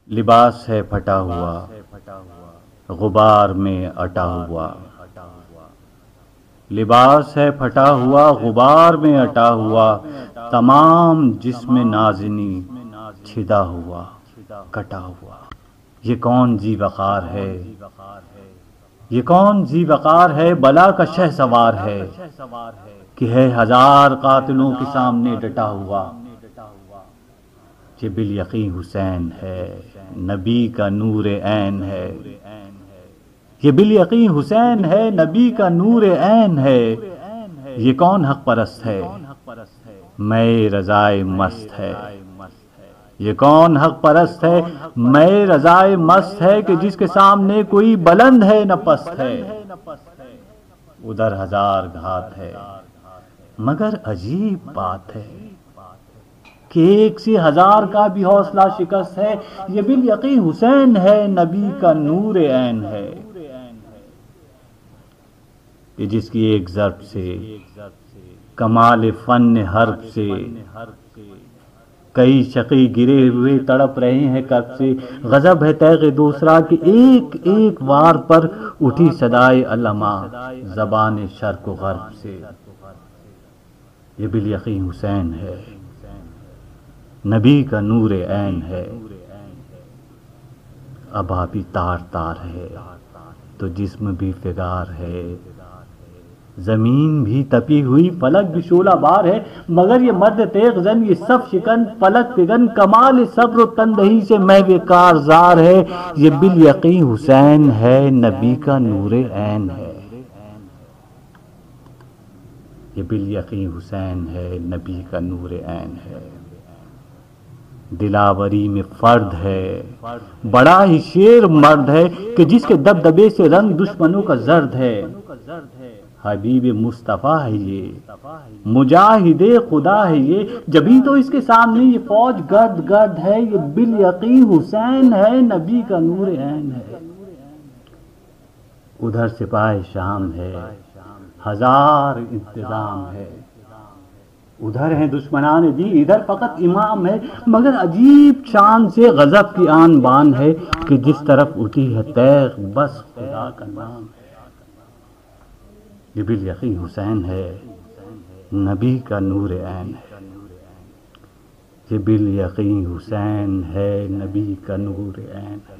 لباس ہے پھٹا ہوا غبار میں اٹا ہوا، لباس ہے پھٹا ہوا غبار میں اٹا ہوا، تمام جسم نازنی چھدا ہوا کٹا ہوا۔ یہ کون ذی وقار ہے، یہ کون ذی وقار ہے، بلا کا شہ سوار ہے کہ ہے ہزار قاتلوں کے سامنے ڈٹا ہوا۔ یہ بالیقین حسین ہے، نبی کا نور عین ہے، یہ بالیقین حسین ہے، نبی کا نور عین ہے۔ یہ کون حق پرست ہے، میں رضائے مست ہے، یہ کون حق پرست ہے، میں رضائے مست ہے کہ جس کے سامنے کوئی بلند ہے نہ پست ہے۔ ادھر ہزار گھات ہے مگر عجیب بات ہے کہ ایک سے ہزار کا بھی حوصلہ شکست ہے۔ یہ بالیقین حسین ہے، نبی کا نور عین ہے، کہ جس کی ایک ضرب سے کمال فن حرب سے کئی شقی گرے ہوئے تڑپ رہے ہیں کرب سے۔ غضب ہے تیغ دوسرا کہ ایک ایک وار پر اٹھی صدائے علما زبان شرق و غرب سے۔ یہ بالیقین حسین ہے، نبی کا نور عین ہے۔ ابا بھی تار تار ہے تو جسم بھی فگار ہے، زمین بھی تپی ہوئی فلک بھی شعلہ بار ہے، مگر یہ مرد تیغ زن، یہ صف شکن فلک فگن کمال صبر و تندہی سے محو کارزار ہے۔ یہ بالیقین حسین ہے، نبی کا نور عین ہے، یہ بالیقین حسین ہے، نبی کا نور عین ہے۔ دلاوری میں فرد ہے، بڑا ہی شیر مرد ہے کہ جس کے دبدبے سے رنگ دشمنوں کا زرد ہے۔ حبیب مصطفیٰ ہے یہ، مجاہد خدا ہے یہ، جبھی تو اس کے سامنے یہ فوج گرد گرد ہے۔ یہ بالیقین حسین ہے، نبی کا نور عین ہے۔ ادھر سپاہ شام ہے، ہزار انتظام ہے، ادھر ہیں دشمنان دی، ادھر فقط امام ہے، مگر عجیب شان سے غضب کی آن بان ہے کہ جس طرف اٹھی ہے تیغ بس خدا کا نام ہے۔ یہ بالیقین حسین ہے، نبی کا نور عین ہے، یہ بالیقین حسین ہے، نبی کا نور عین ہے۔